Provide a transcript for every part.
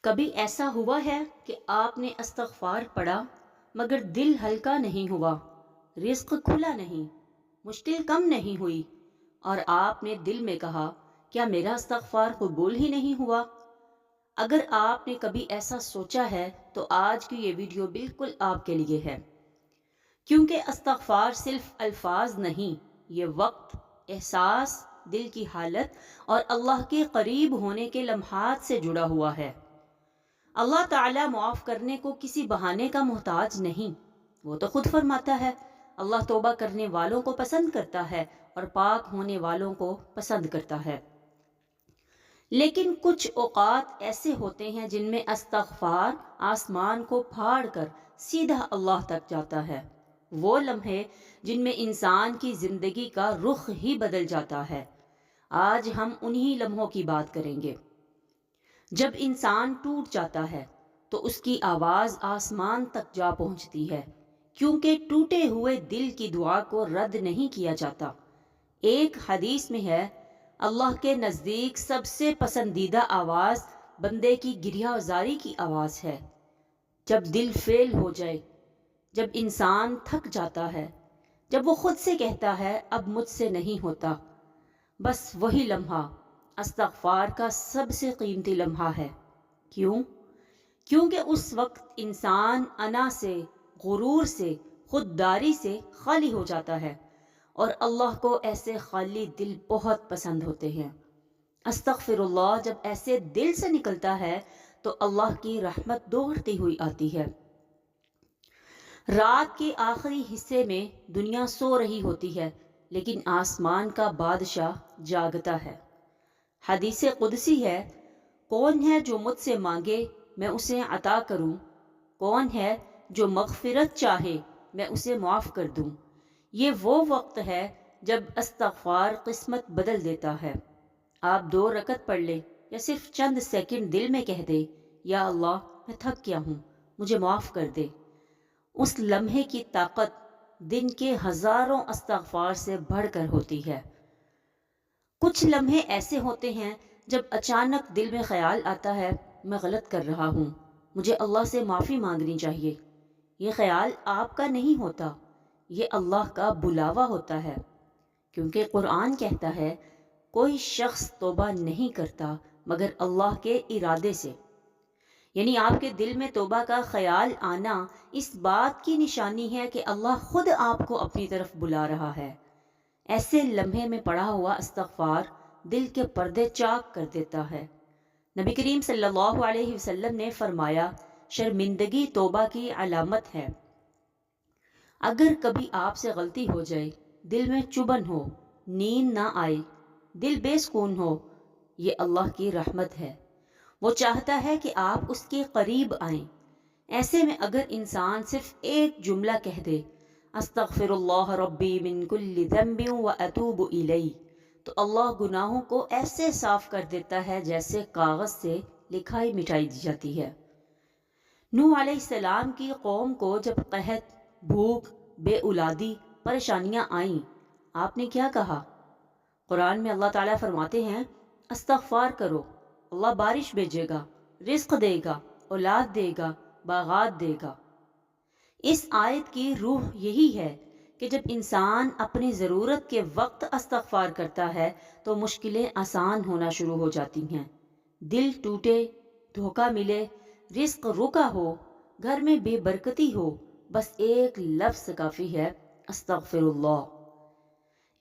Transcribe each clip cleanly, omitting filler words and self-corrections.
کبھی ایسا ہوا ہے کہ آپ نے استغفار پڑھا مگر دل ہلکا نہیں ہوا، رزق کھلا نہیں، مشکل کم نہیں ہوئی، اور آپ نے دل میں کہا کیا میرا استغفار قبول ہی نہیں ہوا؟ اگر آپ نے کبھی ایسا سوچا ہے تو آج کی یہ ویڈیو بالکل آپ کے لیے ہے، کیونکہ استغفار صرف الفاظ نہیں، یہ وقت، احساس، دل کی حالت اور اللہ کے قریب ہونے کے لمحات سے جڑا ہوا ہے۔ اللہ تعالیٰ معاف کرنے کو کسی بہانے کا محتاج نہیں، وہ تو خود فرماتا ہے اللہ توبہ کرنے والوں کو پسند کرتا ہے اور پاک ہونے والوں کو پسند کرتا ہے۔ لیکن کچھ اوقات ایسے ہوتے ہیں جن میں استغفار آسمان کو پھاڑ کر سیدھا اللہ تک جاتا ہے، وہ لمحے جن میں انسان کی زندگی کا رخ ہی بدل جاتا ہے۔ آج ہم انہی لمحوں کی بات کریں گے جب انسان ٹوٹ جاتا ہے تو اس کی آواز آسمان تک جا پہنچتی ہے، کیونکہ ٹوٹے ہوئے دل کی دعا کو رد نہیں کیا جاتا۔ ایک حدیث میں ہے اللہ کے نزدیک سب سے پسندیدہ آواز بندے کی گریہ زاری کی آواز ہے۔ جب دل فیل ہو جائے، جب انسان تھک جاتا ہے، جب وہ خود سے کہتا ہے اب مجھ سے نہیں ہوتا، بس وہی لمحہ استغفار کا سب سے قیمتی لمحہ ہے۔ کیوں؟ کیونکہ اس وقت انسان انا سے، غرور سے، خودداری سے خالی ہو جاتا ہے، اور اللہ کو ایسے خالی دل بہت پسند ہوتے ہیں۔ استغفر اللہ جب ایسے دل سے نکلتا ہے تو اللہ کی رحمت دوڑتی ہوئی آتی ہے۔ رات کے آخری حصے میں دنیا سو رہی ہوتی ہے، لیکن آسمان کا بادشاہ جاگتا ہے۔ حدیث قدسی ہے، کون ہے جو مجھ سے مانگے میں اسے عطا کروں، کون ہے جو مغفرت چاہے میں اسے معاف کر دوں۔ یہ وہ وقت ہے جب استغفار قسمت بدل دیتا ہے۔ آپ 2 رکعت پڑھ لیں یا صرف چند سیکنڈ دل میں کہہ دے یا اللہ میں تھک گیا ہوں، مجھے معاف کر دے، اس لمحے کی طاقت دن کے ہزاروں استغفار سے بڑھ کر ہوتی ہے۔ کچھ لمحے ایسے ہوتے ہیں جب اچانک دل میں خیال آتا ہے میں غلط کر رہا ہوں، مجھے اللہ سے معافی مانگنی چاہیے۔ یہ خیال آپ کا نہیں ہوتا، یہ اللہ کا بلاوا ہوتا ہے، کیونکہ قرآن کہتا ہے کوئی شخص توبہ نہیں کرتا مگر اللہ کے ارادے سے۔ یعنی آپ کے دل میں توبہ کا خیال آنا اس بات کی نشانی ہے کہ اللہ خود آپ کو اپنی طرف بلا رہا ہے۔ ایسے لمحے میں پڑھا ہوا استغفار دل کے پردے چاک کر دیتا ہے۔ نبی کریم صلی اللہ علیہ وسلم نے فرمایا شرمندگی توبہ کی علامت ہے۔ اگر کبھی آپ سے غلطی ہو جائے، دل میں چبھن ہو، نیند نہ آئے، دل بے سکون ہو، یہ اللہ کی رحمت ہے۔ وہ چاہتا ہے کہ آپ اس کے قریب آئیں۔ ایسے میں اگر انسان صرف ایک جملہ کہہ دے استغفر اللہ ربی من کل ذنب واتوب الیہ، تو اللہ گناہوں کو ایسے صاف کر دیتا ہے جیسے کاغذ سے لکھائی مٹائی دی جاتی ہے۔ نوح علیہ السلام کی قوم کو جب قحط، بھوک، بے اولادی، پریشانیاں آئیں، آپ نے کیا کہا؟ قرآن میں اللہ تعالیٰ فرماتے ہیں استغفار کرو، اللہ بارش بھیجے گا، رزق دے گا، اولاد دے گا، باغات دے گا۔ اس آیت کی روح یہی ہے کہ جب انسان اپنی ضرورت کے وقت استغفار کرتا ہے تو مشکلیں آسان ہونا شروع ہو جاتی ہیں۔ دل ٹوٹے، دھوکہ ملے، رزق رکا ہو، گھر میں بے برکتی ہو، بس ایک لفظ کافی ہے استغفر اللہ۔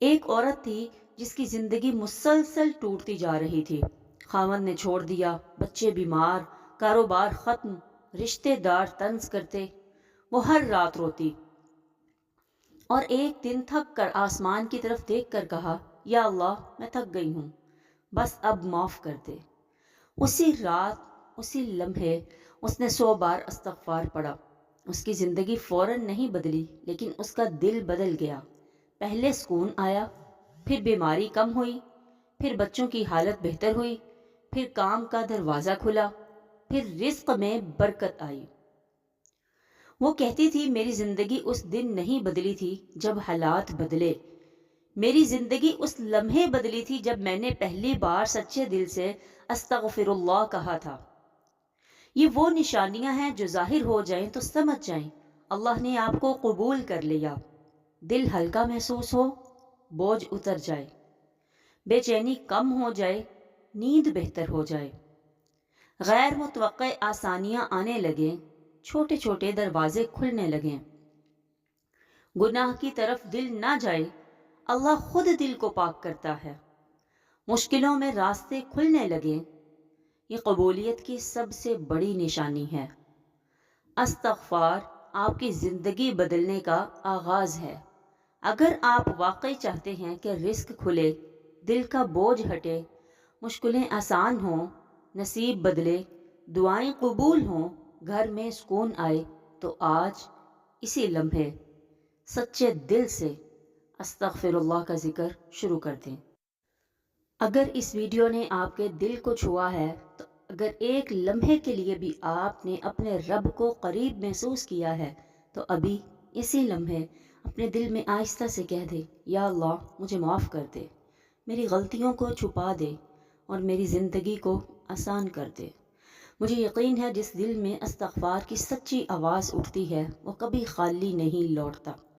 ایک عورت تھی جس کی زندگی مسلسل ٹوٹتی جا رہی تھی۔ خاوند نے چھوڑ دیا، بچے بیمار، کاروبار ختم، رشتے دار طنز کرتے، وہ ہر رات روتی اور ایک دن تھک کر آسمان کی طرف دیکھ کر کہا یا اللہ میں تھک گئی ہوں، بس اب معاف کر دے۔ اسی رات، اسی لمحے اس نے 100 بار استغفار پڑھا۔ اس کی زندگی فوراً نہیں بدلی، لیکن اس کا دل بدل گیا۔ پہلے سکون آیا، پھر بیماری کم ہوئی، پھر بچوں کی حالت بہتر ہوئی، پھر کام کا دروازہ کھلا، پھر رزق میں برکت آئی۔ وہ کہتی تھی میری زندگی اس دن نہیں بدلی تھی جب حالات بدلے، میری زندگی اس لمحے بدلی تھی جب میں نے پہلی بار سچے دل سے استغفر اللہ کہا تھا۔ یہ وہ نشانیاں ہیں جو ظاہر ہو جائیں تو سمجھ جائیں اللہ نے آپ کو قبول کر لیا، دل ہلکا محسوس ہو، بوجھ اتر جائے، بے چینی کم ہو جائے، نیند بہتر ہو جائے، غیر متوقع آسانیاں آنے لگیں، چھوٹے چھوٹے دروازے کھلنے لگیں، گناہ کی طرف دل نہ جائے، اللہ خود دل کو پاک کرتا ہے، مشکلوں میں راستے کھلنے لگیں، یہ قبولیت کی سب سے بڑی نشانی ہے۔ استغفار آپ کی زندگی بدلنے کا آغاز ہے۔ اگر آپ واقعی چاہتے ہیں کہ رزق کھلے، دل کا بوجھ ہٹے، مشکلیں آسان ہوں، نصیب بدلے، دعائیں قبول ہوں، گھر میں سکون آئے، تو آج اسی لمحے سچے دل سے استغفر اللہ کا ذکر شروع کر دیں۔ اگر اس ویڈیو نے آپ کے دل کو چھوا ہے، تو اگر ایک لمحے کے لیے بھی آپ نے اپنے رب کو قریب محسوس کیا ہے، تو ابھی اسی لمحے اپنے دل میں آہستہ سے کہہ دے، یا اللہ مجھے معاف کر دے، میری غلطیوں کو چھپا دے اور میری زندگی کو آسان کر دے۔ مجھے یقین ہے جس دل میں استغفار کی سچی آواز اٹھتی ہے وہ کبھی خالی نہیں لوٹتا۔